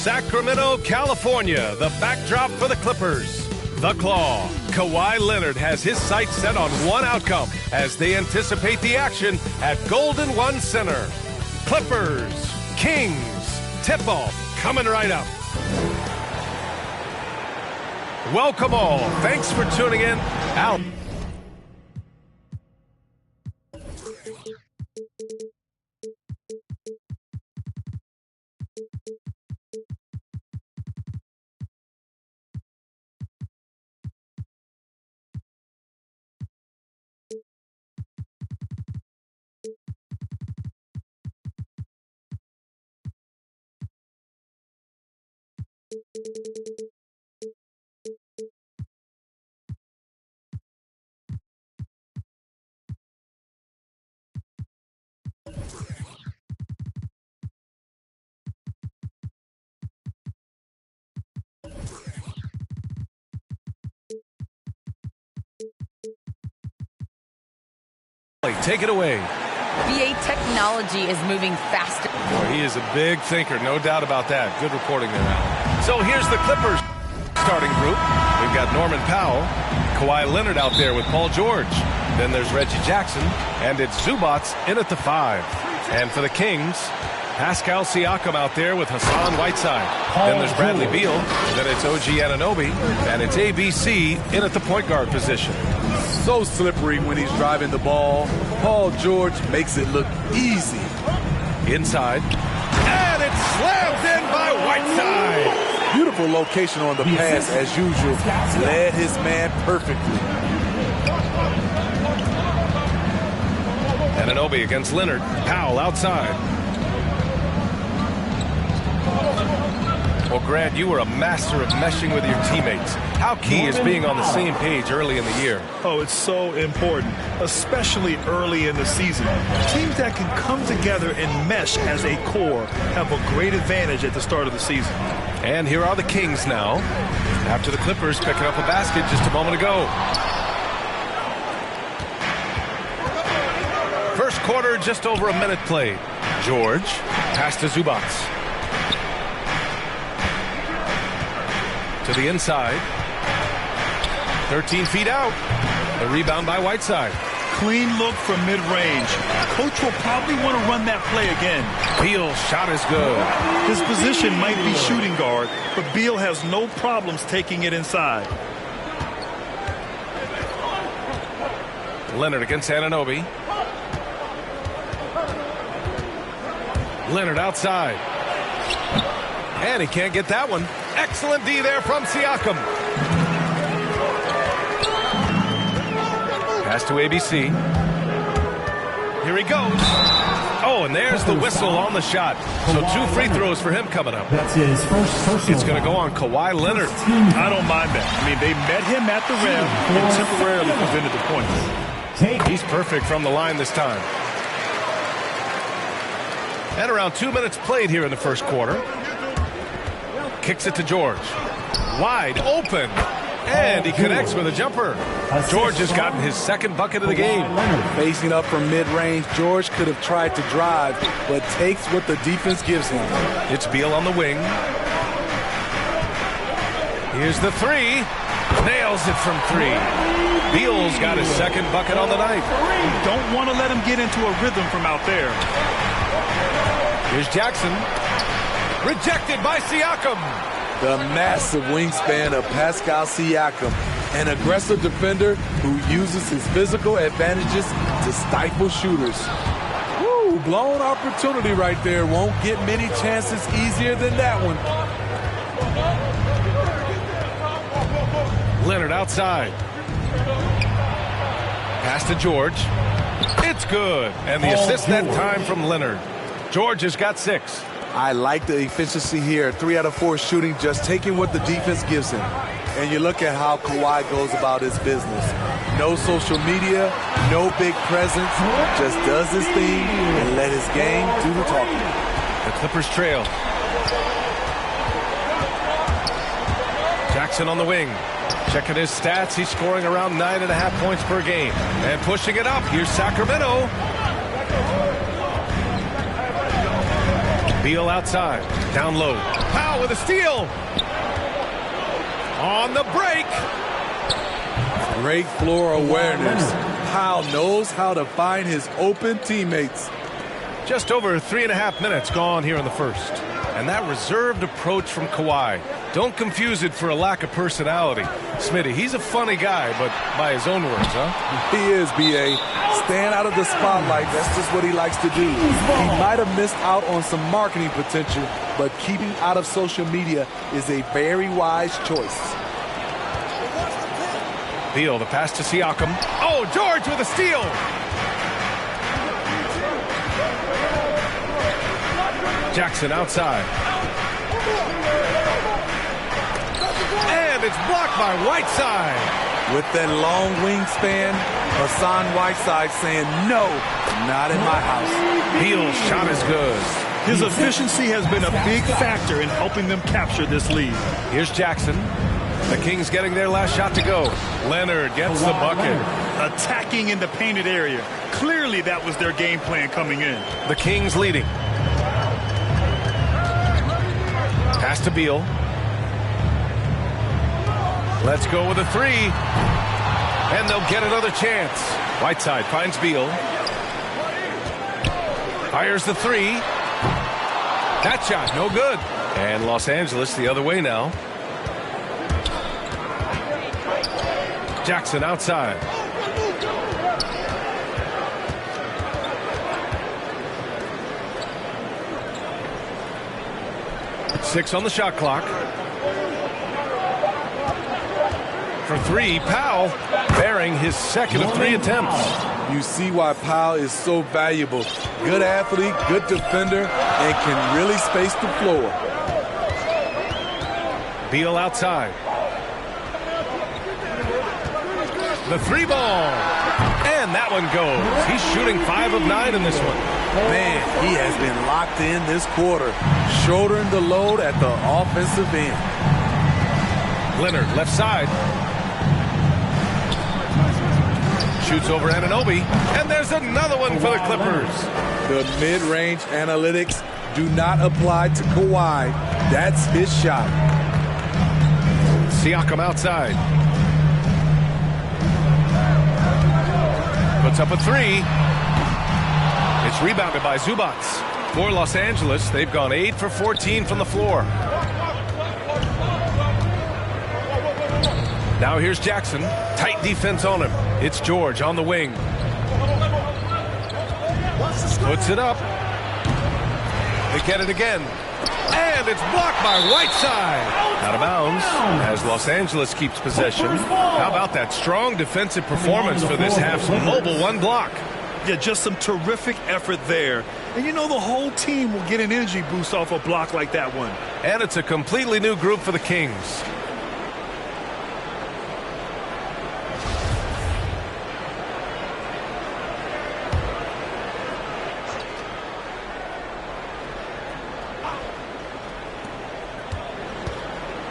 Sacramento, California, the backdrop for the Clippers. The Claw. Kawhi Leonard has his sights set on one outcome as they anticipate the action at Golden One Center. Clippers, Kings, tip-off coming right up. Welcome all. Thanks for tuning in. Out. Take it away. BA technology is moving faster. Boy, he is a big thinker, no doubt about that. Good reporting there, Alan. So here's the Clippers starting group. We've got Norman Powell, Kawhi Leonard out there with Paul George. Then there's Reggie Jackson, and it's Zubats in at the 5. And for the Kings, Pascal Siakam out there with Hassan Whiteside. Then there's Bradley Beal. Then it's OG Anunoby. And it's ABC in at the point guard position. So slippery when he's driving the ball. Paul George makes it look easy. Inside. And it's slammed in by Whiteside. Beautiful location on the pass as usual. Led his man perfectly. Anunoby against Leonard. Powell outside. Well, Grant, you were a master of meshing with your teammates. How key is being on the same page early in the year? Oh, it's so important, especially early in the season. Teams that can come together and mesh as a core have a great advantage at the start of the season. And here are the Kings now, after the Clippers picking up a basket just a moment ago. First quarter, just over a minute played. George, pass to Zubats. To the inside. 13 feet out. The rebound by Whiteside. Clean look from mid-range. Coach will probably want to run that play again. Beal's shot is good. His position might be shooting guard, but Beal has no problems taking it inside. Leonard against Anunoby. Leonard outside. And he can't get that one. Excellent D there from Siakam. Pass to ABC. Here he goes. Oh, and there's the whistle on the shot. So 2 free throws for him coming up. That's his first personal. It's going to go on Kawhi Leonard. I don't mind that. I mean, they met him at the rim and temporarily prevented the points. He's perfect from the line this time. And around 2 minutes played here in the first quarter. Kicks it to George. Wide open. And he connects with a jumper. George has gotten his second bucket of the game. Facing up from mid-range, George could have tried to drive, but takes what the defense gives him. It's Beal on the wing. Here's the 3. Nails it from 3. Beal's got his second bucket on the night. You don't want to let him get into a rhythm from out there. Here's Jackson. Rejected by Siakam. The massive wingspan of Pascal Siakam, an aggressive defender who uses his physical advantages to stifle shooters. Woo, blown opportunity right there. Won't get many chances easier than that one. Leonard outside. Pass to George. It's good. And the assist that time from Leonard. George has got 6. I like the efficiency here. 3 out of 4 shooting, just taking what the defense gives him. And you look at how Kawhi goes about his business. No social media, no big presence, just does his thing and let his game do the talking. The Clippers trail. Jackson on the wing. Checking his stats, he's scoring around 9.5 points per game. And pushing it up, here's Sacramento. Beal outside, down low. Powell with a steal. On the break. Great floor awareness. Powell knows how to find his open teammates. Just over 3.5 minutes gone here in the first. And that reserved approach from Kawhi. Don't confuse it for a lack of personality. Smitty, he's a funny guy, but by his own words, huh? He is, B.A. Staying out of the spotlight, that's just what he likes to do. He might have missed out on some marketing potential, but keeping out of social media is a very wise choice. Beal, the pass to Siakam. Oh, George with a steal. Jackson outside. And it's blocked by Whiteside. With that long wingspan, Hassan Whiteside saying, no, not in my house. Beal's shot is good. His efficiency has been a big factor in helping them capture this lead. Here's Jackson. The Kings getting their last shot to go. Leonard gets the bucket. Attacking in the painted area. Clearly that was their game plan coming in. The Kings leading. Pass to Beal. Let's go with a three. And they'll get another chance. Whiteside finds Beal. Fires the three. That shot, no good. And Los Angeles the other way now. Jackson outside. Six on the shot clock. For three, Powell bearing his second of 3 attempts. You see why Powell is so valuable. Good athlete, good defender, and can really space the floor. Beal outside. The three ball. And that one goes. He's shooting 5 of 9 in this one. Man, he has been locked in this quarter, shouldering the load at the offensive end. Leonard, left side. Shoots over Anunoby. And there's another one for the Clippers. The mid-range analytics do not apply to Kawhi. That's his shot. Siakam outside. Puts up a three. It's rebounded by Zubats. For Los Angeles, they've gone 8 for 14 from the floor. Now here's Jackson. Tight defense on him. It's George on the wing. Puts it up. They get it again. And it's blocked by Whiteside. Out of bounds as Los Angeles keeps possession. How about that strong defensive performance for this half's mobile one block? Yeah, just some terrific effort there. And you know the whole team will get an energy boost off a block like that one. And it's a completely new group for the Kings.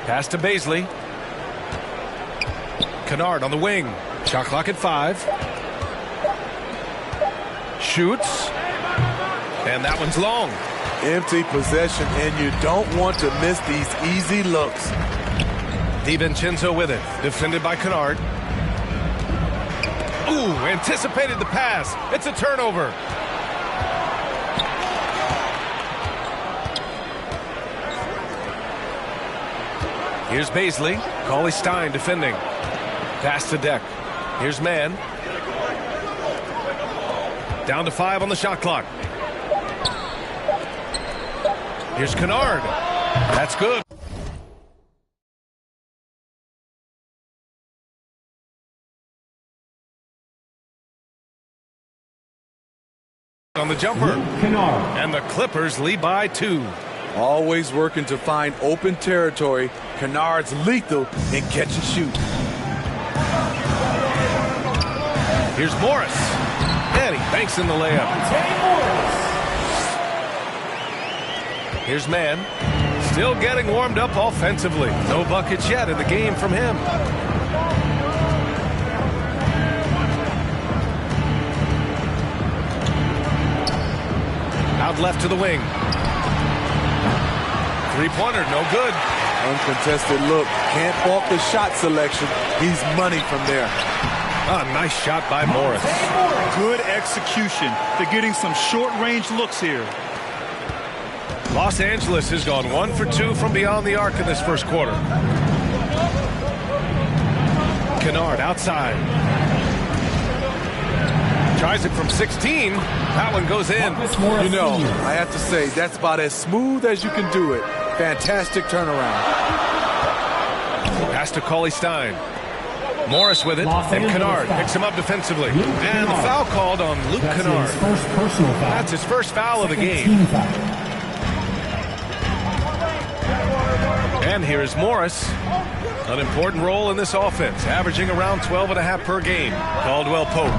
Pass to Baisley. Kennard on the wing. Shot clock at 5. Shoots. And that one's long. Empty possession, and you don't want to miss these easy looks. DiVincenzo with it. Defended by Kennard. Ooh, anticipated the pass. It's a turnover. Here's Baisley. Cauley Stein defending. Pass to Deck. Here's Mann. Down to 5 on the shot clock. Here's Kennard. That's good. On the jumper. And the Clippers lead by 2. Always working to find open territory. Kennard's lethal in catch and shoot. Here's Morris. And he banks in the layup. Here's Mann. Still getting warmed up offensively. No buckets yet in the game from him. Out left to the wing. Three-pointer, no good. Uncontested look. Can't fault the shot selection. He's money from there. Nice shot by Morris. Good execution. They're getting some short-range looks here. Los Angeles has gone 1 for 2 from beyond the arc in this first quarter. Kennard outside. Tries it from 16. That one goes in. You know, I have to say, that's about as smooth as you can do it. Fantastic turnaround. Pass to Cauley Stein. Morris with it, and Kennard picks him up defensively. And the foul called on Luke Kennard. That's his first foul of the game. And here's Morris. An important role in this offense, averaging around 12.5 per game. Caldwell Pope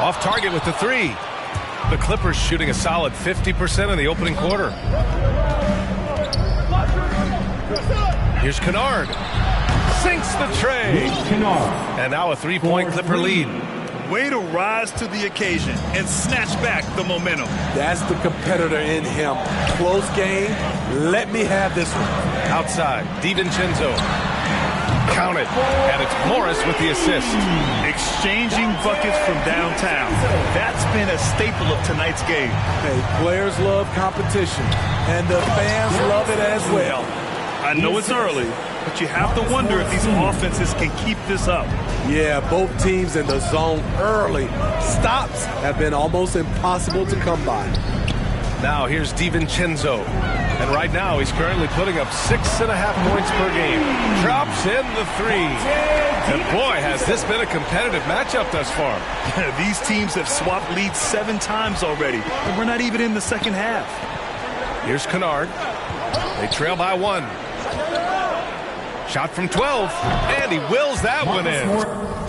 off target with the three. The Clippers shooting a solid 50% in the opening quarter. Here's Kennard. Sinks the tray. And now a three-point Clipper lead. Way to rise to the occasion and snatch back the momentum. That's the competitor in him. Close game. Let me have this one. Outside, DiVincenzo. Count it. And it's Morris with the assist. Exchanging buckets from downtown. That's been a staple of tonight's game. Hey, players love competition, and the fans love it as well. I know it's early, but you have to wonder if these offenses can keep this up. Yeah, both teams in the zone early. Stops have been almost impossible to come by. Now here's DiVincenzo. And right now he's currently putting up 6.5 points per game. Drops in the three. And boy, has this been a competitive matchup thus far. These teams have swapped leads 7 times already, and we're not even in the second half. Here's Kennard. They trail by 1. Shot from 12, and he wills that one in.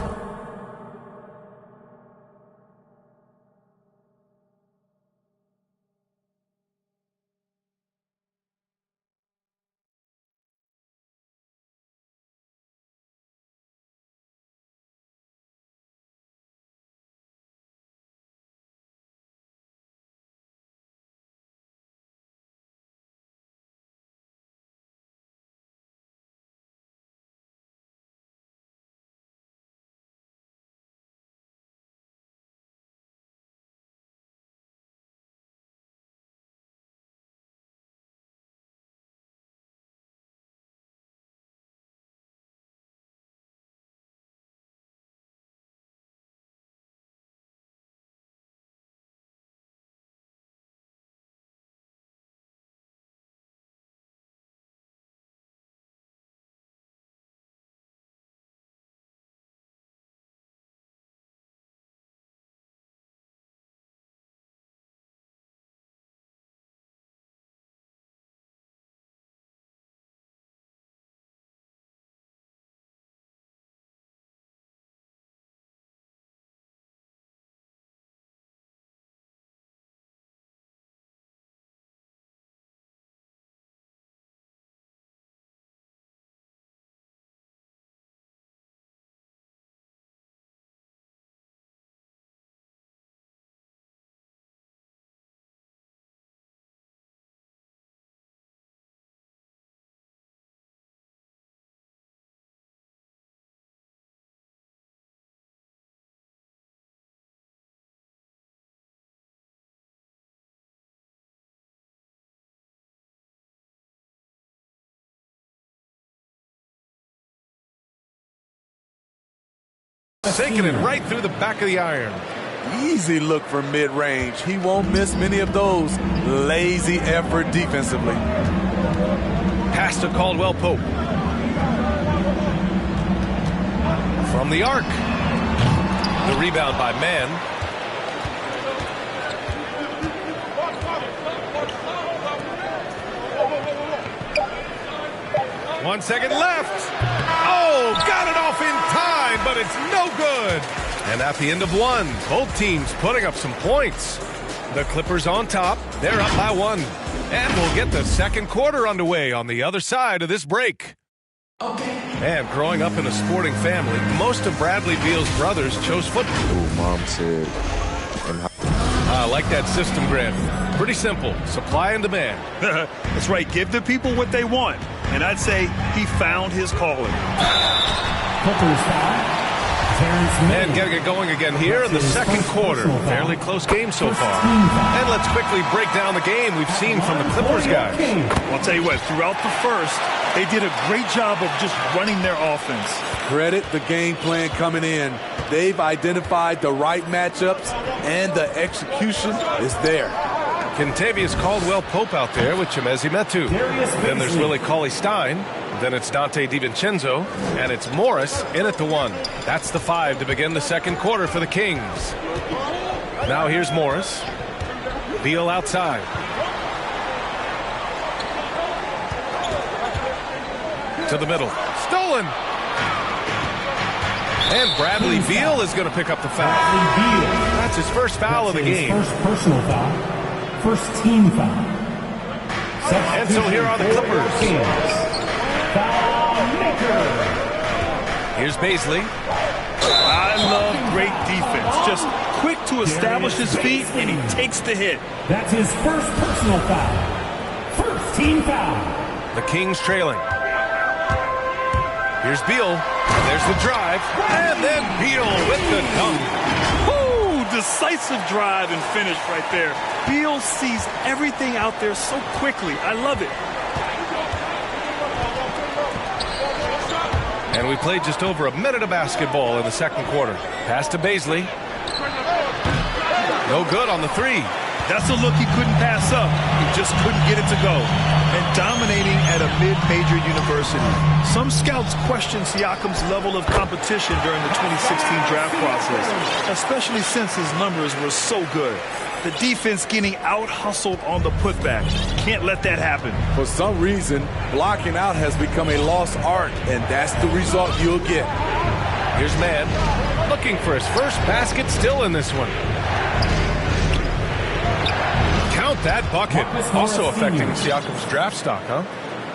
Sinking it right through the back of the iron. Easy look from mid-range. He won't miss many of those. Lazy effort defensively. Pass to Caldwell Pope. From the arc. The rebound by Mann. One second left. Oh, got it off in time, but it's no good. And at the end of one, both teams putting up some points. The Clippers on top. They're up by 1. And we'll get the second quarter underway on the other side of this break. And growing up in a sporting family, most of Bradley Beal's brothers chose football. Mom said. I like that system, Grant. Pretty simple. Supply and demand. That's right. Give the people what they want. And I'd say he found his calling. Clippers foul. And getting it going again here in the second quarter. Fairly close game so far. And let's quickly break down the game we've seen from the Clippers guys. I'll tell you what, throughout the first, they did a great job of just running their offense. Credit the game plan coming in. They've identified the right matchups, and the execution is there. Kentavious Caldwell-Pope out there with Chimezie Metu. Then there's Willie Cauley-Stein. Then it's Dante DiVincenzo, and it's Morris in at the 1. That's the 5 to begin the second quarter for the Kings. Now here's Morris. Beal outside. To the middle. Stolen. And Bradley Beal is going to pick up the foul. That's his first foul of the game. First personal foul. First team foul. And so here are the Clippers. Here's Baisley. I love great defense. Just quick to establish his feet, and he takes the hit. That's his first personal foul. First team foul. The Kings trailing. Here's Beal. There's the drive. And then Beal with the dunk. Woo! Decisive drive and finish right there. Beal sees everything out there so quickly. I love it. And we played just over a minute of basketball in the second quarter. Pass to Baisley. No good on the 3. That's a look he couldn't pass up. He just couldn't get it to go. And dominating at a mid-major university. Some scouts question Siakam's level of competition during the 2016 draft process, especially since his numbers were so good. The defense getting out-hustled on the putback. Can't let that happen. For some reason, blocking out has become a lost art, and that's the result you'll get. Here's Mann, looking for his first basket, still in this one. Count that bucket. Also affecting Siakam's draft stock, huh?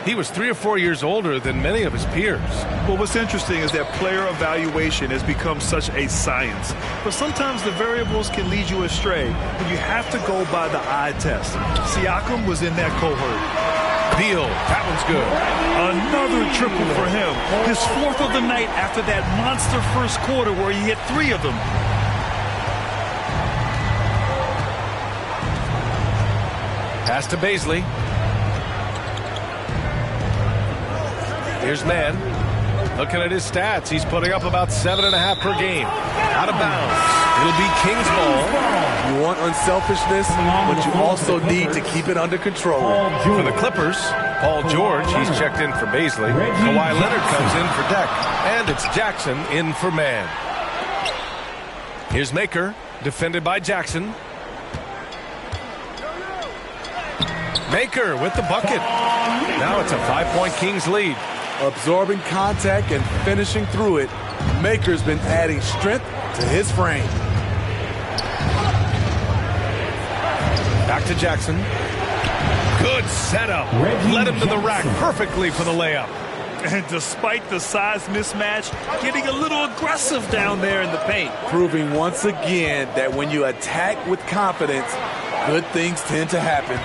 He was 3 or 4 years older than many of his peers. Well, what's interesting is that player evaluation has become such a science. But sometimes the variables can lead you astray, and you have to go by the eye test. Siakam was in that cohort. Beal, that one's good. Another triple for him. His 4th of the night after that monster first quarter where he hit 3 of them. Pass to Baisley. Here's Mann. Looking at his stats, he's putting up about 7.5 per game. Out of bounds. It'll be Kings ball. You want unselfishness, but you also need to keep it under control. For the Clippers, Paul George, he's checked in for Baisley. Kawhi Leonard comes in for Deck. And it's Jackson in for Mann. Here's Maker, defended by Jackson. Maker with the bucket. Now it's a 5-point Kings lead. Absorbing contact and finishing through it, Maker's been adding strength to his frame. Back to Jackson. Good setup. Led him to the rack perfectly for the layup. And despite the size mismatch, getting a little aggressive down there in the paint. Proving once again that when you attack with confidence, good things tend to happen.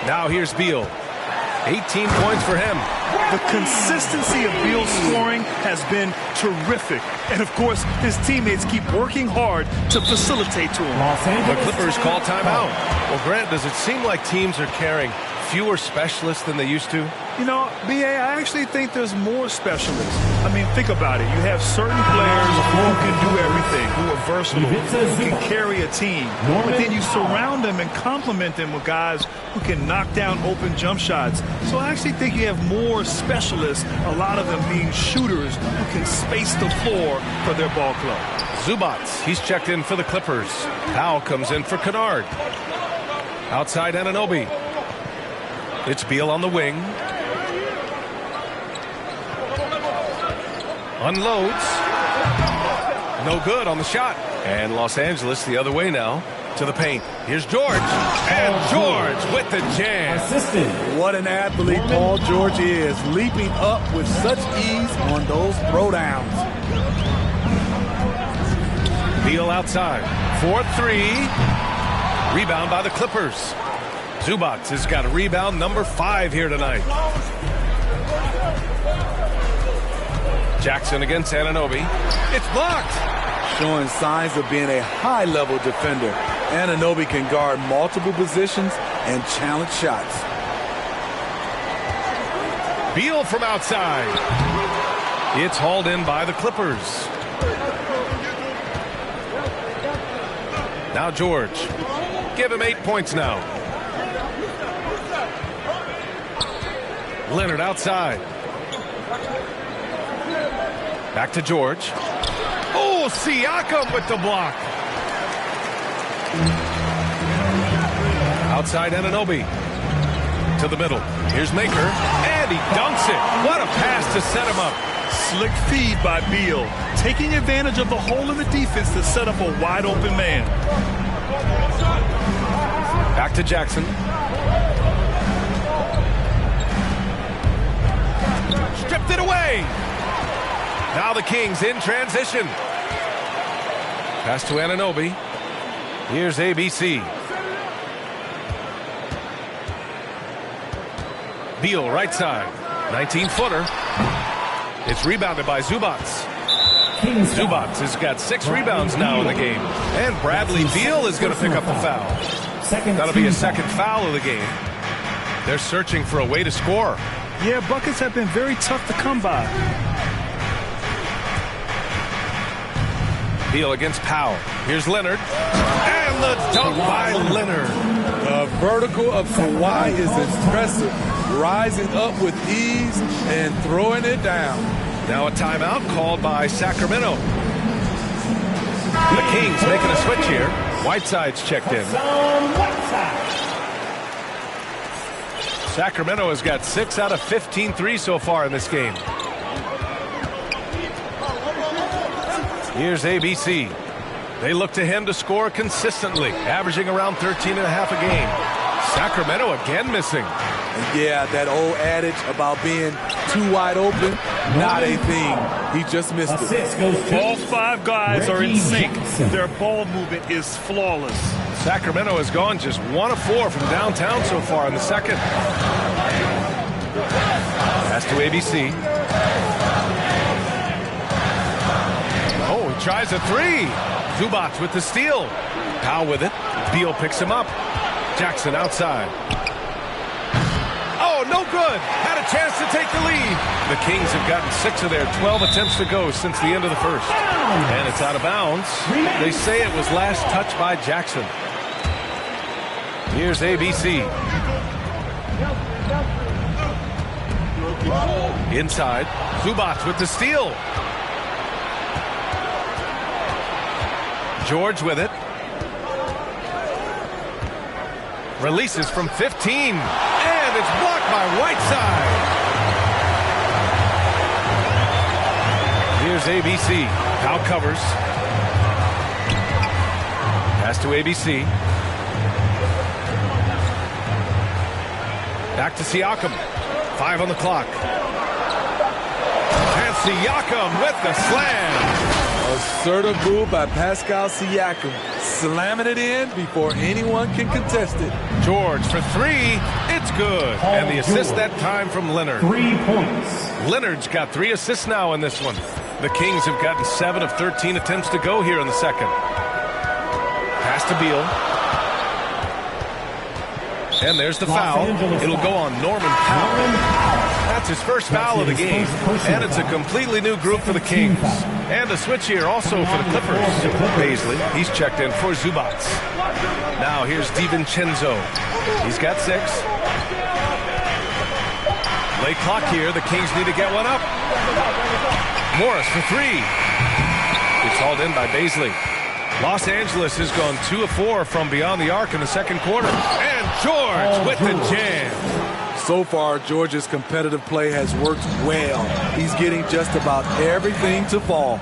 Now here's Beal. 18 points for him. The consistency of Beal's scoring has been terrific. And, of course, his teammates keep working hard to facilitate to him. The Clippers call timeout. Well, Grant, does it seem like teams are carrying fewer specialists than they used to? You know, B.A., I actually think there's more specialists. I mean, think about it. You have certain players who can do everything, who are versatile, who can carry a team. But then you surround them and complement them with guys who can knock down open jump shots. So I actually think you have more specialists, a lot of them being shooters who can space the floor for their ball club. Zubac, he's checked in for the Clippers. Powell comes in for Kennard. Outside Anunoby. It's Beal on the wing. Unloads. No good on the shot. And Los Angeles the other way now to the paint. Here's George. And George with the jam. What an athlete Paul George is, leaping up with such ease on those throwdowns. Beal outside. 4-3. Rebound by the Clippers. Zubac has got a rebound number 5 here tonight. Jackson against Anunoby. It's blocked. Showing signs of being a high-level defender. Anunoby can guard multiple positions and challenge shots. Beal from outside. It's hauled in by the Clippers. Now George. Give him 8 points now. Leonard outside. Back to George. Oh, Siakam with the block. Outside Anunoby. To the middle. Here's Maker. And he dunks it. What a pass to set him up. Slick feed by Beal. Taking advantage of the hole in the defense to set up a wide open man. Back to Jackson. Stripped it away. Now the Kings in transition. Pass to Anunoby. Here's ABC. Beal right side. 19-footer. It's rebounded by Zubac. Zubac has got 6 rebounds now in the game. And Bradley Beal is going to pick up the foul. That'll be a second foul of the game. They're searching for a way to score. Yeah, buckets have been very tough to come by. Beal against Powell. Here's Leonard. And the dunk by Leonard. The vertical of Kawhi is impressive. Rising up with ease and throwing it down. Now a timeout called by Sacramento. The Kings making a switch here. Whiteside's checked in. Sacramento has got 6 out of 15 threes so far in this game. Here's ABC. They look to him to score consistently, averaging around 13.5 a game. Sacramento again missing. And yeah, that old adage about being too wide open, not a thing. He just missed it. All 5 guys are in sync. Their ball movement is flawless. Sacramento has gone just 1 of 4 from downtown so far in the second. Pass to ABC. Oh, he tries a 3. Zubac with the steal. Powell with it. Beal picks him up. Jackson outside. Oh, no good. Had a chance to take the lead. The Kings have gotten 6 of their 12 attempts to go since the end of the first. And it's out of bounds. They say it was last touched by Jackson. Here's ABC. Inside. Zubac with the steal. George with it. Releases from 15. And it's blocked by Whiteside. Here's ABC. Powell covers. Pass to ABC. Back to Siakam. 5 on the clock. And Siakam with the slam. Assertive move by Pascal Siakam. Slamming it in before anyone can contest it. George for 3. It's good. And the assist that time from Leonard. 3 points. Leonard's got 3 assists now in this one. The Kings have gotten 7 of 13 attempts to go here in the second. Pass to Beal. And there's the foul. It'll go on Norman Powell. That's his first foul of the game. And it's a completely new group for the Kings. And a switch here also for the Clippers. Baisley, he's checked in for Zubac. Now here's DiVincenzo. He's got 6. Late clock here. The Kings need to get one up. Morris for 3. It's hauled in by Baisley. Los Angeles has gone 2 of 4 from beyond the arc in the second quarter. And George with the jam. So far, George's competitive play has worked well. He's getting just about everything to fall.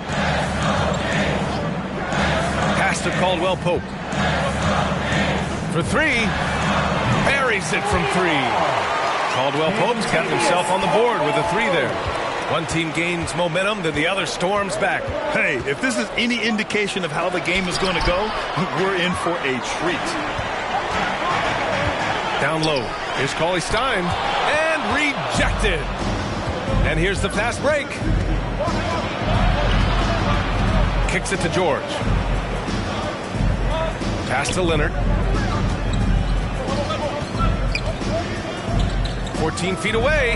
Pass to Caldwell Pope. For 3. Buries it from 3. Caldwell Pope's got himself on the board with a 3 there. One team gains momentum, then the other storms back. Hey, if this is any indication of how the game is going to go, we're in for a treat. Down low. Here's Cauley Stein. And rejected. And here's the fast break. Kicks it to George. Pass to Leonard. 14 feet away.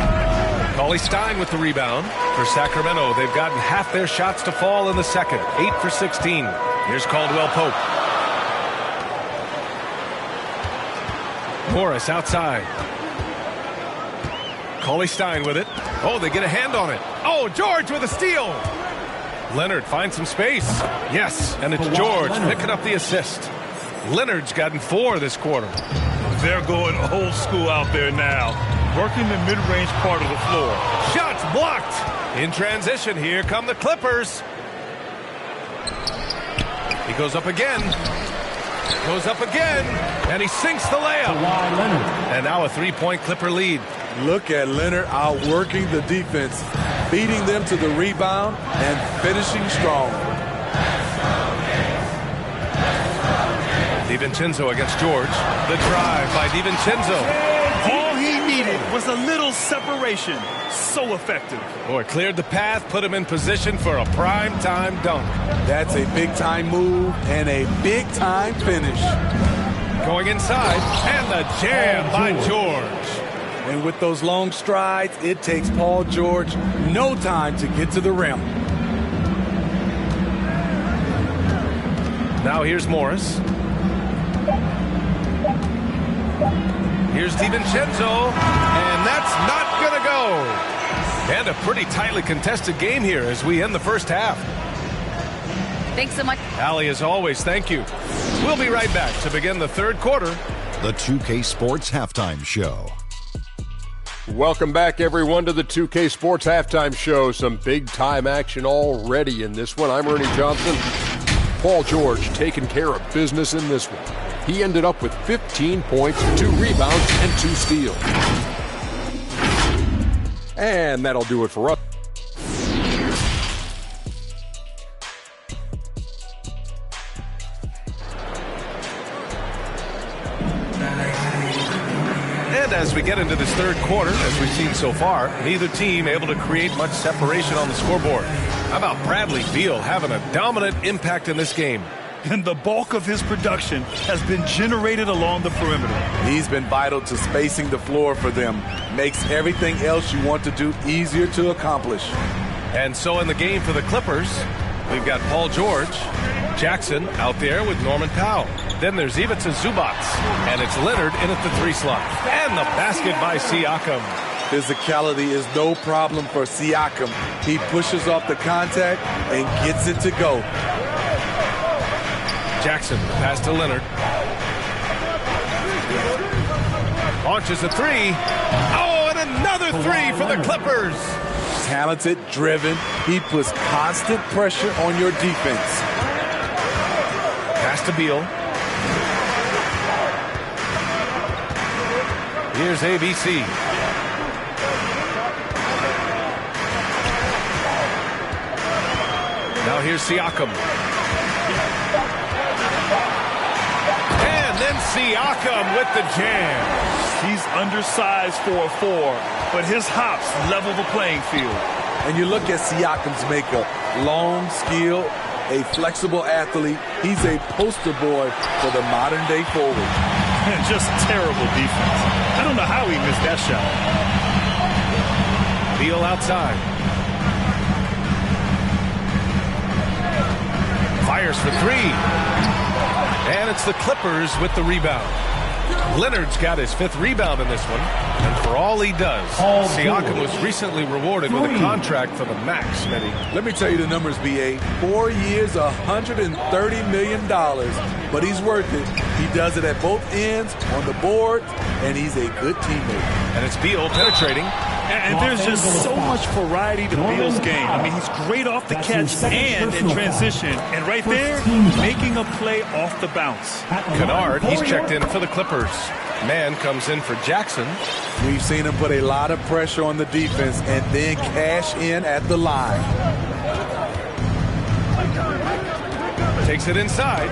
Cauley Stein with the rebound. For Sacramento, they've gotten half their shots to fall in the second. 8 for 16. Here's Caldwell Pope. Morris outside. Cauley Stein with it. Oh, they get a hand on it. Oh, George with a steal. Leonard finds some space. Yes, and it's George picking up the assist. Leonard's gotten 4 this quarter. They're going old school out there now, working the mid-range part of the floor. Shots blocked. In transition, here come the Clippers. He goes up again. Goes up again. And he sinks the layup. And now a 3-point Clipper lead. Look at Leonard outworking the defense, beating them to the rebound and finishing strong. DiVincenzo against George. The drive by DiVincenzo. All he needed was a little separation. So effective. Boy, cleared the path, put him in position for a prime-time dunk. That's a big-time move and a big-time finish. Going inside, and the jam by George. And with those long strides, it takes Paul George no time to get to the rim. Now here's Morris. Here's DiVincenzo, and that's not going to go. And a pretty tightly contested game here as we end the first half. Thanks so much. Allie, as always, thank you. We'll be right back to begin the third quarter. The 2K Sports Halftime Show. Welcome back, everyone, to the 2K Sports Halftime Show. Some big-time action already in this one. I'm Ernie Johnson. Paul George taking care of business in this one. He ended up with 15 points, 2 rebounds, and 2 steals. And that'll do it for us. And as we get into this third quarter, as we've seen so far, neither team able to create much separation on the scoreboard. How about Bradley Beal having a dominant impact in this game? And the bulk of his production has been generated along the perimeter. He's been vital to spacing the floor for them. Makes everything else you want to do easier to accomplish. And so in the game for the Clippers, we've got Paul George, Jackson out there with Norman Powell. Then there's Ivica Zubac, and it's Leonard in at the 3 slot. And the basket by Siakam. Physicality is no problem for Siakam. He pushes off the contact and gets it to go. Jackson, pass to Leonard. Launches a 3. Oh, and another 3 for the Clippers. Talented, driven. He puts constant pressure on your defense. Pass to Beal. Here's ABC. Now here's Siakam. And then Siakam with the jam. He's undersized for a 4, but his hops level the playing field. And you look at Siakam's makeup. Long, skilled, a flexible athlete. He's a poster boy for the modern-day forward. And just terrible defense. I don't know how he missed that shot. Beal outside. Fires for 3. And it's the Clippers with the rebound. Leonard's got his 5th rebound in this one. And for all he does, Siakam was recently rewarded with a contract for the max, Smitty. Let me tell you the numbers, B.A. 4 years, $130 million. But he's worth it. He does it at both ends, on the board, and he's a good teammate. And it's Beal penetrating. And there's just so much variety to Beal's game. I mean, he's great off the catch and in transition. And right there, making a play off the bounce. Kennard, he's checked in for the Clippers. Man comes in for Jackson. We've seen him put a lot of pressure on the defense and then cash in at the line. Takes it inside.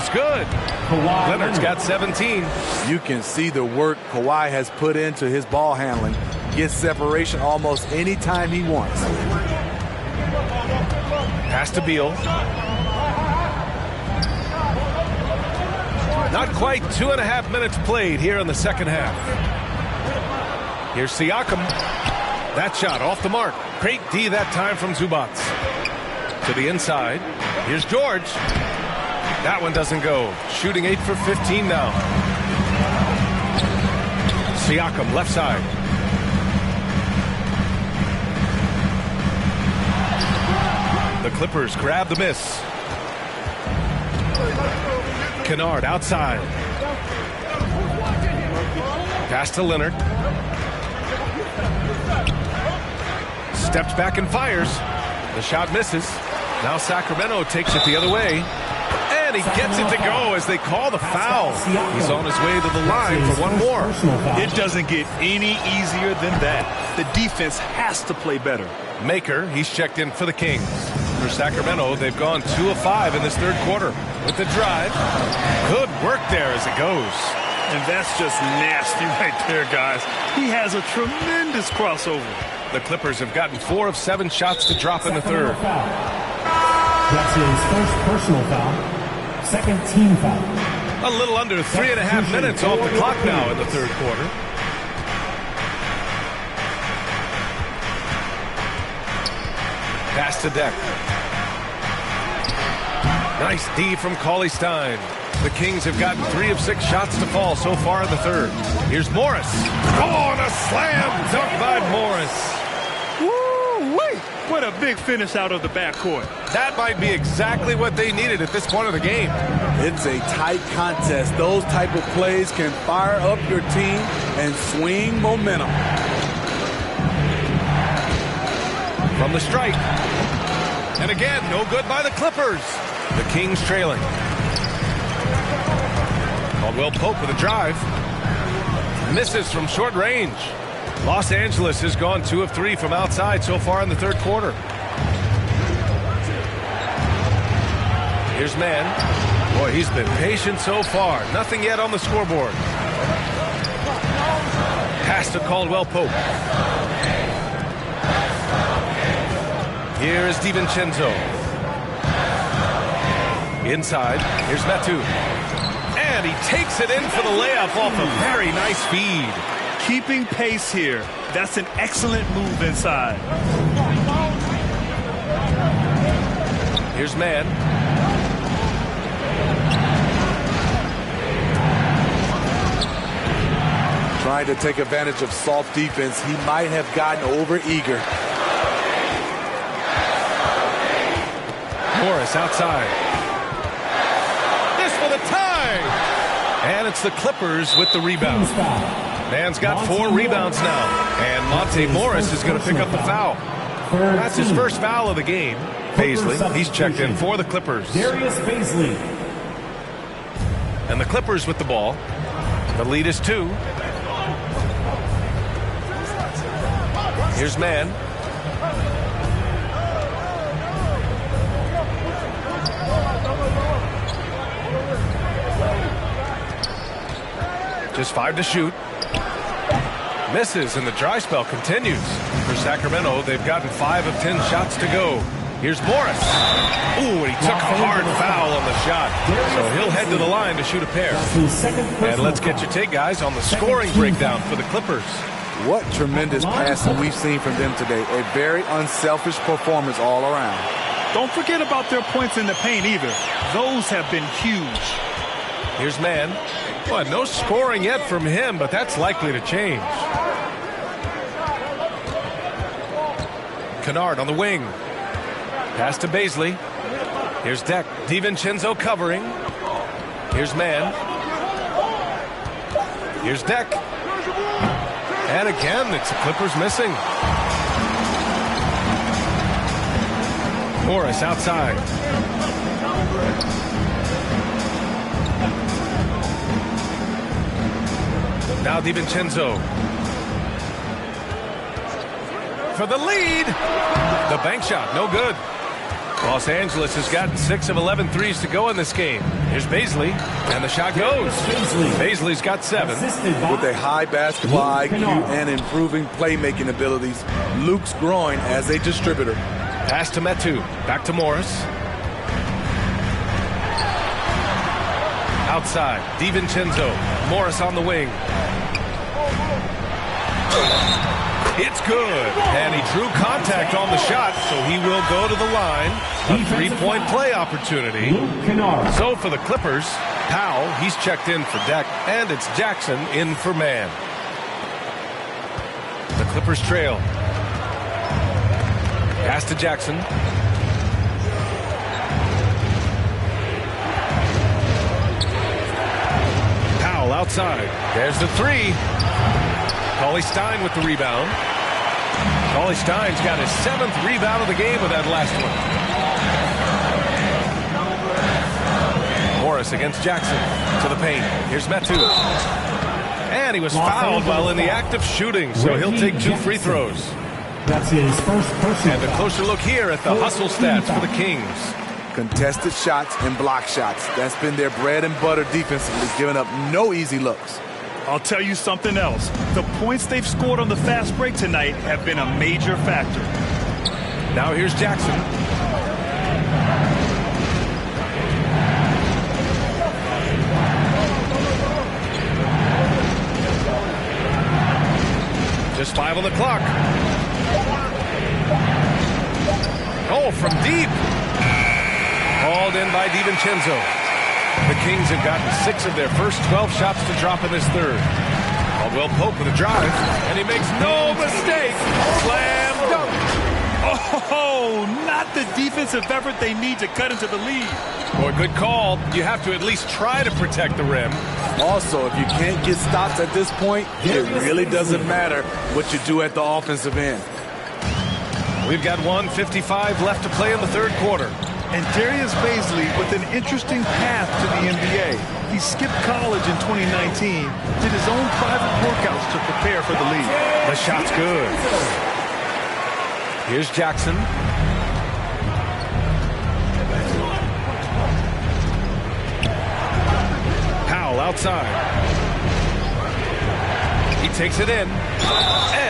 is good. Leonard's got 17. You can see the work Kawhi has put into his ball handling. Gets separation almost any time he wants. Pass to Beal. Not quite 2.5 minutes played here in the second half. Here's Siakam. That shot off the mark. Great D that time from Zubac. To the inside. Here's George. That one doesn't go. Shooting 8 for 15 now. Siakam left side. The Clippers grab the miss. Kennard outside. Pass to Leonard. Steps back and fires. The shot misses. Now Sacramento takes it the other way. And he gets it to go as they call the foul. He's on his way to the line for one more. It doesn't get any easier than that. The defense has to play better. Maker, he's checked in for the Kings. For Sacramento, they've gone 2 of 5 in this third quarter. With the drive. Good work there as it goes. And that's just nasty right there, guys. He has a tremendous crossover. The Clippers have gotten 4 of 7 shots to drop in the third. That's his first personal foul. Second team foul. A little under 3.5 minutes off the clock now in the third quarter. Pass to Deck. Nice D from Cauley-Stein. The Kings have gotten 3 of 6 shots to fall so far in the third. Here's Morris. Oh, and a slam dunk by Morris. Woo-wee! What a big finish out of the backcourt. That might be exactly what they needed at this point of the game. It's a tight contest. Those type of plays can fire up your team and swing momentum. From the strike. And again, no good by the Clippers. The Kings trailing. Caldwell Pope with a drive. Misses from short range. Los Angeles has gone 2 of 3 from outside so far in the third quarter. Here's Mann. Boy, he's been patient so far. Nothing yet on the scoreboard. Pass to Caldwell Pope. Here is DiVincenzo. Inside. Here's Metu. And he takes it in for the layup off a very nice feed. Keeping pace here. That's an excellent move inside. Here's Mann. Trying to take advantage of soft defense. He might have gotten over-eager. Morris outside. This for the tie. And it's the Clippers with the rebound. Mann's got 4 rebounds now. And Monte Morris is going to pick up the foul. That's his first foul of the game. Paisley, he's checked in for the Clippers. Darius Paisley. And the Clippers with the ball. The lead is 2. Here's Mann. Just 5 to shoot. Misses, and the dry spell continues. For Sacramento, they've gotten 5 of 10 shots to go. Here's Morris. Ooh, and he took a hard foul on the shot. So he'll head to the line to shoot a pair. And let's get your take, guys, on the scoring breakdown for the Clippers. What tremendous passing we've seen from them today. A very unselfish performance all around. Don't forget about their points in the paint either. Those have been huge. Here's Mann. Well, no scoring yet from him, but that's likely to change. Kennard on the wing. Pass to Paisley. Here's Deck. DiVincenzo covering. Here's Mann. Here's Deck. And again, it's the Clippers missing. Morris outside. Now DiVincenzo. For the lead. The bank shot, no good. Los Angeles has gotten 6 of 11 threes to go in this game. Here's Baisley, and the shot goes. Baisley's got 7. With a high basketball IQ and improving playmaking abilities, Luke's growing as a distributor. Pass to Metu. Back to Morris. Outside, DiVincenzo. Morris on the wing. It's good. And he drew contact on the shot, so he will go to the line. A three-point play opportunity. So for the Clippers, Powell, he's checked in for Deck, and it's Jackson in for man. The Clippers trail. Pass to Jackson. Powell outside. There's the 3. Cauley Stein with the rebound. Cauley Stein's got his 7th rebound of the game with that last one. Morris against Jackson to the paint. Here's Metu. And he was fouled while in the act of shooting, so he'll take 2 free throws. That's his first personal. And a closer look here at the hustle stats for the Kings. Contested shots and block shots. That's been their bread and butter defensively, giving up no easy looks. I'll tell you something else. The points they've scored on the fast break tonight have been a major factor. Now here's Jackson. Just 5 on the clock. Oh, from deep. Hauled in by DiVincenzo. The Kings have gotten 6 of their first 12 shots to drop in this third. Caldwell Pope with a drive, and he makes no mistake. Slam dunk. Oh, not the defensive effort they need to cut into the lead. Boy, good call. You have to at least try to protect the rim. Also, if you can't get stops at this point, it really doesn't matter what you do at the offensive end. We've got 1:55 left to play in the third quarter. And Darius Baisley with an interesting path to the NBA. He skipped college in 2019, did his own private workouts to prepare for the league. The shot's good. Here's Jackson. Powell outside. He takes it in.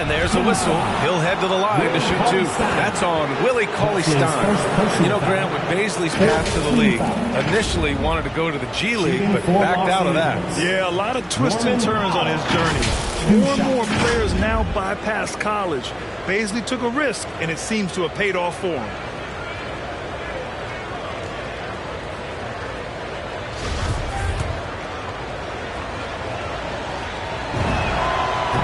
And there's a whistle. He'll head to the line to shoot 2. That's on Willie Cauley Stein. You know, Grant, with Baisley's path to the league, initially wanted to go to the G League, but backed out of that. Yeah, a lot of twists and turns on his journey. More and more players now bypass college. Baisley took a risk, and it seems to have paid off for him.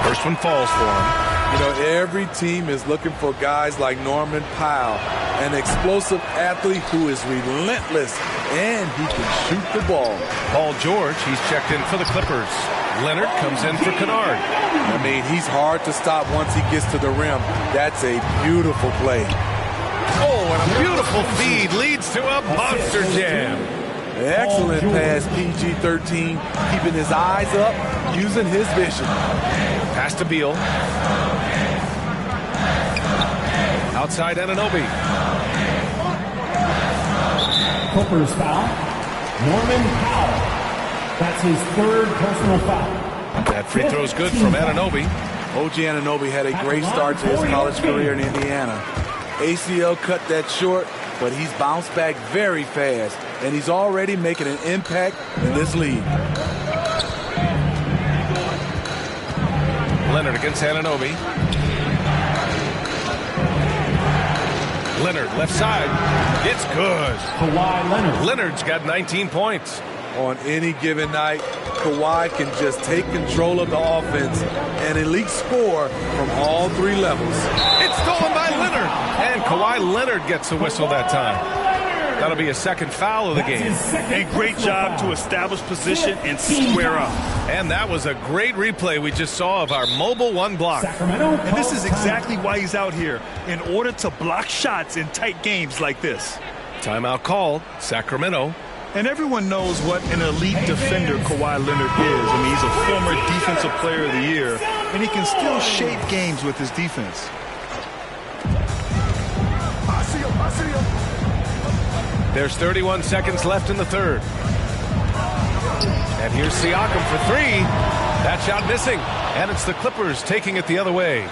First one falls for him. You know, every team is looking for guys like Norman Powell, an explosive athlete who is relentless, and he can shoot the ball. Paul George, he's checked in for the Clippers. Leonard comes in for Kennard. I mean, he's hard to stop once he gets to the rim. That's a beautiful play. Oh, and a beautiful feed leads to a monster jam. Excellent pass, PG-13, keeping his eyes up, using his vision. Pass to Beal. Outside Anunoby. Clippers foul. Norman Powell. That's his 3rd personal foul. That free throw's good from Anunoby. OG Anunoby had a great start to his college career in Indiana. ACL cut that short, but he's bounced back very fast, and he's already making an impact in this league. Leonard against Anunoby. Leonard, left side. It's good. Kawhi Leonard. Leonard's got 19 points. On any given night, Kawhi can just take control of the offense and at least score from all 3 levels. It's stolen by Leonard. And Kawhi Leonard gets a whistle that time. That'll be a 2nd foul of the game. A great job to establish position and square up. And that was a great replay we just saw of our mobile 1 block. And this is exactly why he's out here, in order to block shots in tight games like this. Timeout called. Sacramento. And everyone knows what an elite defender Kawhi Leonard is. I mean, he's a former Defensive Player of the Year, and he can still shape games with his defense. I see him. There's 31 seconds left in the third. And here's Siakam for three. That shot missing. And it's the Clippers taking it the other way.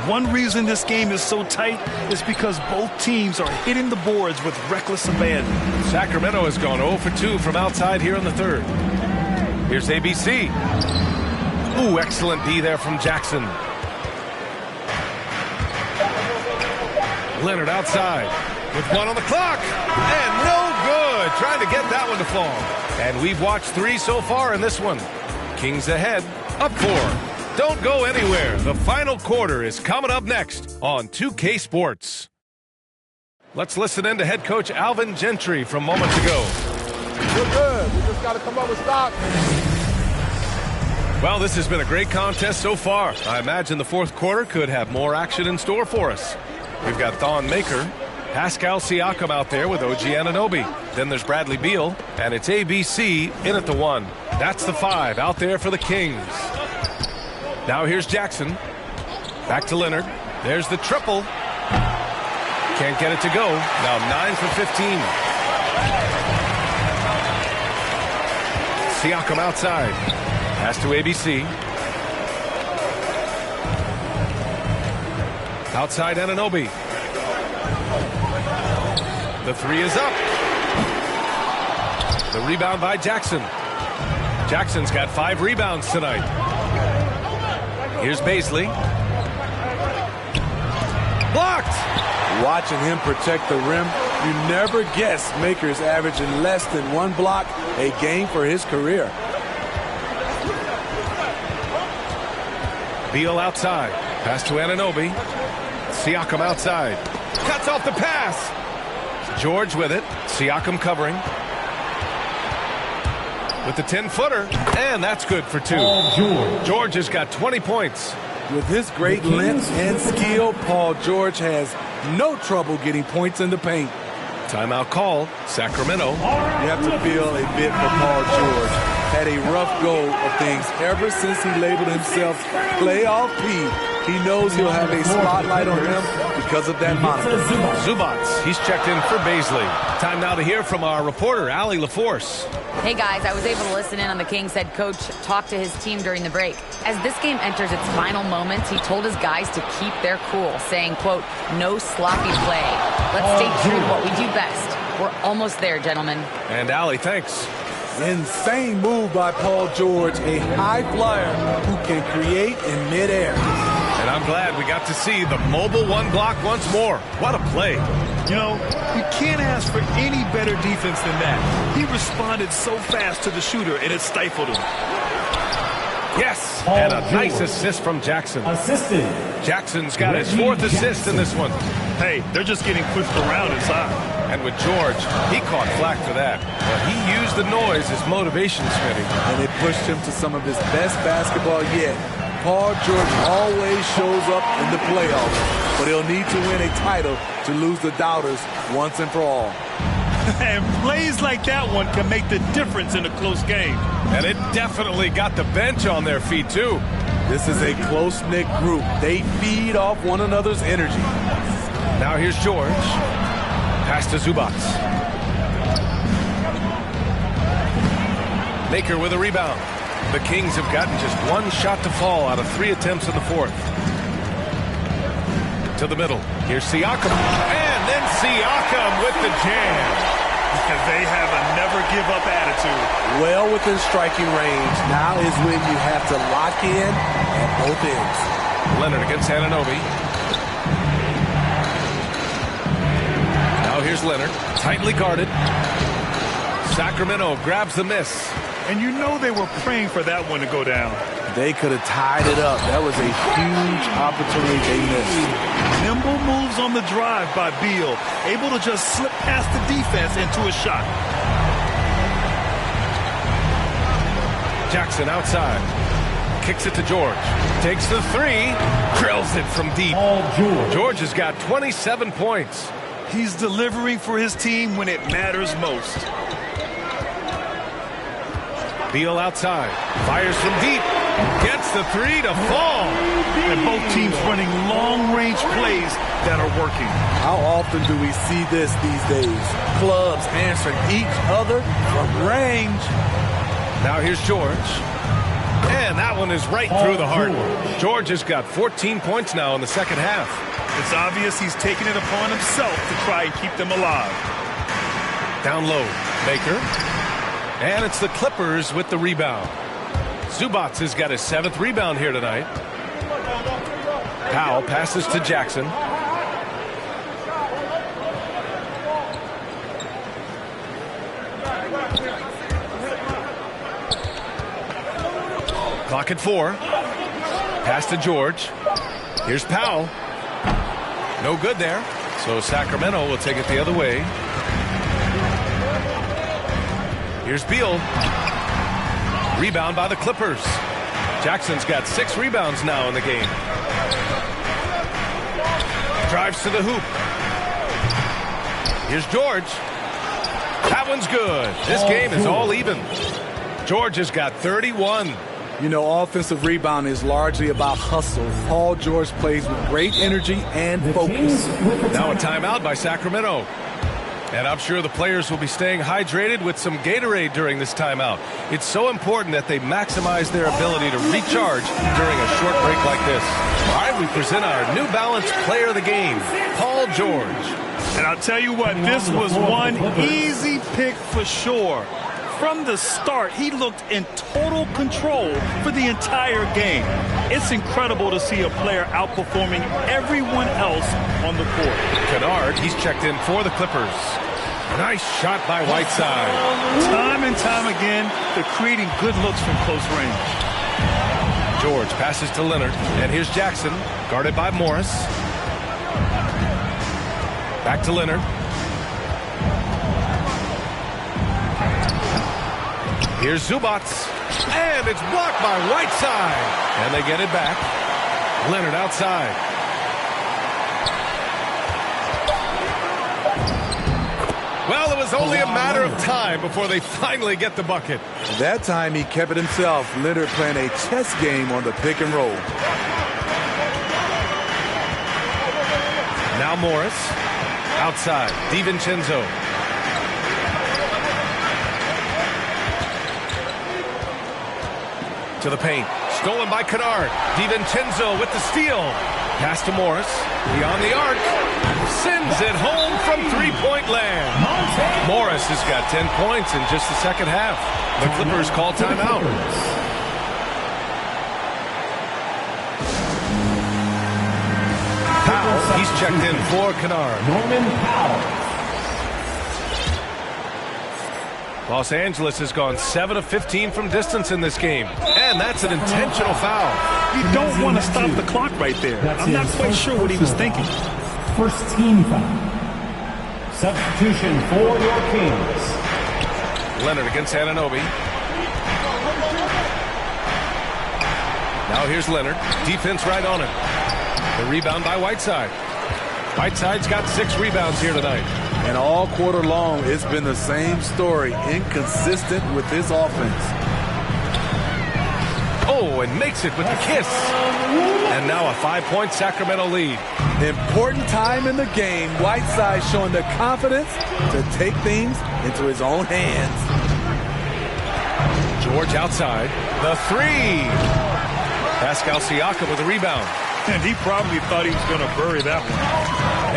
One reason this game is so tight is because both teams are hitting the boards with reckless abandon. Sacramento has gone 0 for 2 from outside here in the third. Here's ABC. Ooh, excellent D there from Jackson. Leonard outside with one on the clock. And no good. Trying to get that one to fall. And we've watched 3 so far in this one. Kings ahead, up 4. Don't go anywhere. The final quarter is coming up next on 2K Sports. Let's listen in to head coach Alvin Gentry from moments ago. We're good. We just got to come up with stops. Well, this has been a great contest so far. I imagine the fourth quarter could have more action in store for us. We've got Thon Maker, Pascal Siakam out there with OG Anunoby. Then there's Bradley Beal, and it's ABC in at the 1. That's the 5 out there for the Kings. Now here's Jackson. Back to Leonard. There's the triple. Can't get it to go. Now 9 for 15. Siakam outside. Pass to ABC. Outside Anunoby. The 3 is up. The rebound by Jackson. Jackson's got 5 rebounds tonight. Here's Baisley. Blocked! Watching him protect the rim, you never guess Maker's averaging less than 1 block a game for his career. Beal outside. Pass to Anunoby. Siakam outside. Cuts off the pass. George with it. Siakam covering. With the 10-footer. And that's good for 2. George has got 20 points. With his great length and skill, Paul George has no trouble getting points in the paint. Timeout call. Sacramento. You have to feel a bit for Paul George. Had a rough go of things ever since he labeled himself Playoff P. He knows he'll have a spotlight on him because of that moniker. Zubats, he's checked in for Baisley. Time now to hear from our reporter, Allie LaForce. Hey, guys, I was able to listen in on the Kings head coach talk to his team during the break. As this game enters its final moments, he told his guys to keep their cool, saying, quote, no sloppy play. Let's stay true to what we do best. We're almost there, gentlemen. And Allie, thanks. Insane move by Paul George, a high flyer who can create in midair. And I'm glad we got to see the mobile 1 block once more. What a play. You know, you can't ask for any better defense than that. He responded so fast to the shooter, and it stifled him. Yes, and a nice assist from Jackson. Jackson's got his 4th assist in this one. Hey, they're just getting pushed around inside. And with George, he caught flack for that. But he used the noise as motivation, Smitty. And it pushed him to some of his best basketball yet. Paul George always shows up in the playoffs, but he'll need to win a title to lose the doubters once and for all. And plays like that one can make the difference in a close game. And it definitely got the bench on their feet, too. This is a close-knit group. They feed off one another's energy. Now here's George. Pass to Zubats. Maker with a rebound. The Kings have gotten just 1 shot to fall out of 3 attempts in the 4th. To the middle. Here's Siakam. And then Siakam with the jam. And they have a never-give-up attitude. Well within striking range. Now is when you have to lock in at both ends. Leonard against Anunoby. Now here's Leonard. Tightly guarded. Sacramento grabs the miss. And you know they were praying for that one to go down. They could have tied it up. That was a huge opportunity they missed. Nimble moves on the drive by Beal, able to just slip past the defense into a shot. Jackson outside. Kicks it to George. Takes the 3. Drills it from deep. George has got 27 points. He's delivering for his team when it matters most. Beal outside. Fires from deep. Gets the 3 to fall. And both teams running long-range plays that are working. How often do we see this these days? Clubs answering each other from range. Now here's George. And that one is right through the heart. George has got 14 points now in the second half. It's obvious he's taking it upon himself to try and keep them alive. Down low, Baker. And it's the Clippers with the rebound. Zubats has got his 7th rebound here tonight. Powell passes to Jackson. Clock at 4. Pass to George. Here's Powell. No good there. So Sacramento will take it the other way. Here's Beal. Rebound by the Clippers. Jackson's got 6 rebounds now in the game. Drives to the hoop. Here's George. That one's good. This game is all even. George has got 31. You know, offensive rebound is largely about hustle. Paul George plays with great energy and focus. Now a timeout by Sacramento. And I'm sure the players will be staying hydrated with some Gatorade during this timeout. It's so important that they maximize their ability to recharge during a short break like this. All right, we present our New Balance Player of the Game, Paul George. And I'll tell you what, this was one easy pick for sure. From the start, he looked in total control for the entire game. It's incredible to see a player outperforming everyone else on the court. Kennard, he's checked in for the Clippers. Nice shot by Whiteside. Time and time again, they're creating good looks from close range. George passes to Leonard, and here's Jackson, guarded by Morris. Back to Leonard. Here's Zubats, and it's blocked by Whiteside. And they get it back. Leonard outside. Well, it was only a matter of time before they finally get the bucket. That time he kept it himself. Leonard playing a chess game on the pick and roll. Now Morris. Outside. DiVincenzo. To the paint. Stolen by Kennard. DiVincenzo with the steal. Pass to Morris. Beyond the arc. Sends it home from three-point land. Morris has got 10 points in just the second half. The Clippers call timeout. Powell, he's checked in for Kennard. Norman Powell. Los Angeles has gone 7 of 15 from distance in this game. And that's an intentional foul. You don't want to stop the clock right there. I'm not quite sure what he was thinking. First team foul. Substitution for your Kings. Leonard against Anunoby. Now here's Leonard. Defense right on him. The rebound by Whiteside. Whiteside's got 6 rebounds here tonight. And all quarter long, it's been the same story. Inconsistent with his offense. Oh, and makes it with the kiss. And now a 5-point Sacramento lead. Important time in the game. Whiteside showing the confidence to take things into his own hands. George outside. The 3. Pascal Siakam with a rebound. And he probably thought he was going to bury that one.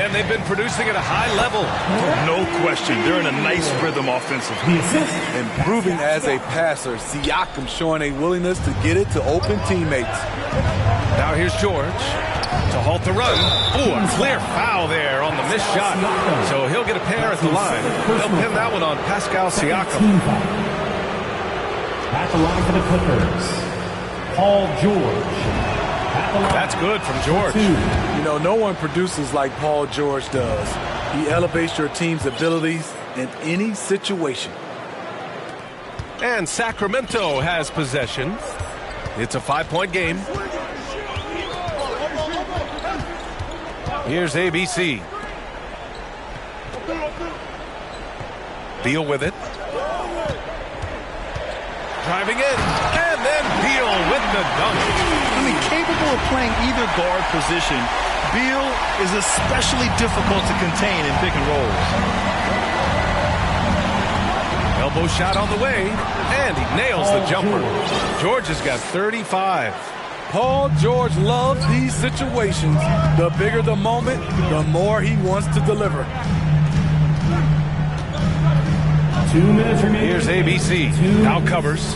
And they've been producing at a high level. No question. They're in a nice rhythm offensively. Improving as a passer. Siakam showing a willingness to get it to open teammates. Now here's George to halt the run. Ooh, a clear foul there on the missed shot. So he'll get a pair at the line. They'll pin that one on Pascal Siakam. At the line for the Clippers, Paul George. That's good from George. You know, no one produces like Paul George does. He elevates your team's abilities in any situation. And Sacramento has possession. It's a 5-point game. Here's ABC. Beal with it. Driving in. And then Beal with the dunk. I mean, capable people are playing either guard position, Beal is especially difficult to contain in pick and rolls. Elbow shot on the way, and he nails the jumper. George has got 35. Paul George loves these situations. The bigger the moment, the more he wants to deliver. 2 minutes remaining. Here's ABC. Now covers.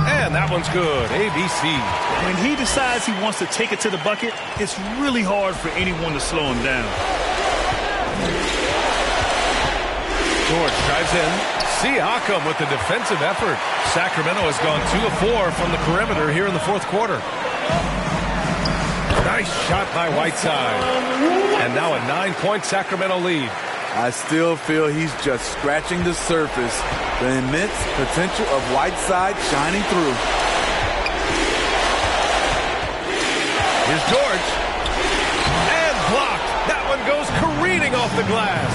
And that one's good. ABC. When he decides he wants to take it to the bucket, it's really hard for anyone to slow him down. George drives in. Siakam with the defensive effort. Sacramento has gone 2 of 4 from the perimeter here in the fourth quarter. Nice shot by Whiteside. And now a 9-point Sacramento lead. I still feel he's just scratching the surface. The immense potential of Whiteside shining through. Here's George. And blocked. That one goes careening off the glass.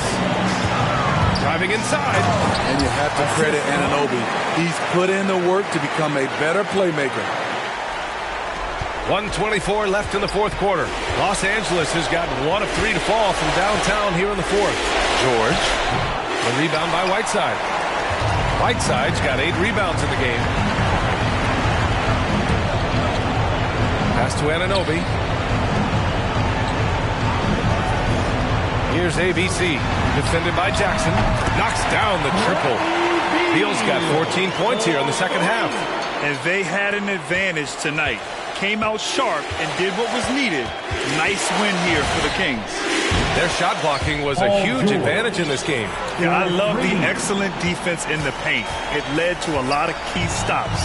Driving inside. And you have to credit Anunoby. He's put in the work to become a better playmaker. 1:24 left in the fourth quarter. Los Angeles has got 1 of 3 to fall from downtown here in the fourth. George. The rebound by Whiteside. Whiteside's got 8 rebounds in the game. Pass to Anunoby. Here's ABC. Defended by Jackson. Knocks down the triple. Beal's got 14 points here in the second half. And they had an advantage tonight. Came out sharp and did what was needed. Nice win here for the Kings. Their shot blocking was a huge advantage in this game. Yeah, I love the excellent defense in the paint. It led to a lot of key stops.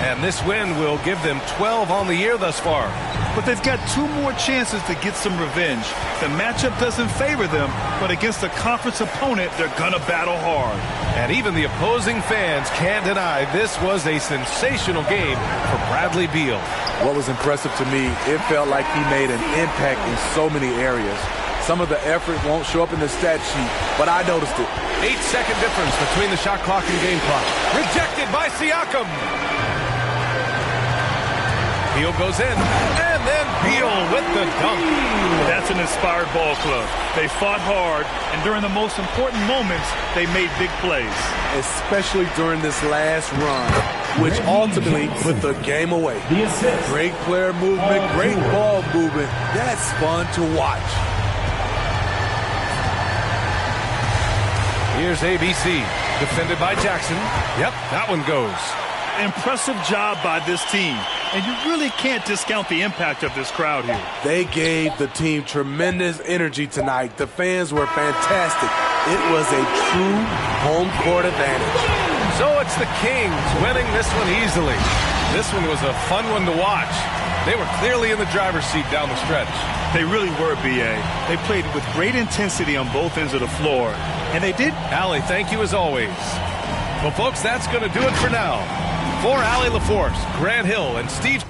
And this win will give them 12 on the year thus far. But they've got 2 more chances to get some revenge. The matchup doesn't favor them, but against a conference opponent, they're gonna battle hard. And even the opposing fans can't deny this was a sensational game for Bradley Beal. What was impressive to me, it felt like he made an impact in so many areas. Some of the effort won't show up in the stat sheet, but I noticed it. 8-second difference between the shot clock and game clock. Rejected by Siakam. Beal goes in, and then Beal with the dunk. That's an inspired ball club. They fought hard, and during the most important moments, they made big plays. Especially during this last run, which ultimately put the game away. Great player movement, great ball movement. That's fun to watch. Here's ABC, defended by Jackson. Yep, that one goes. Impressive job by this team, and you really can't discount the impact of this crowd here. They gave the team tremendous energy tonight. The fans were fantastic. It was a true home court advantage. So it's the Kings winning this one easily. This one was a fun one to watch. They were clearly in the driver's seat down the stretch. They really were, B.A. They played with great intensity on both ends of the floor, and they did. Allie, thank you as always. Well, folks, that's going to do it for now. For Allie LaForce, Grant Hill, and Steve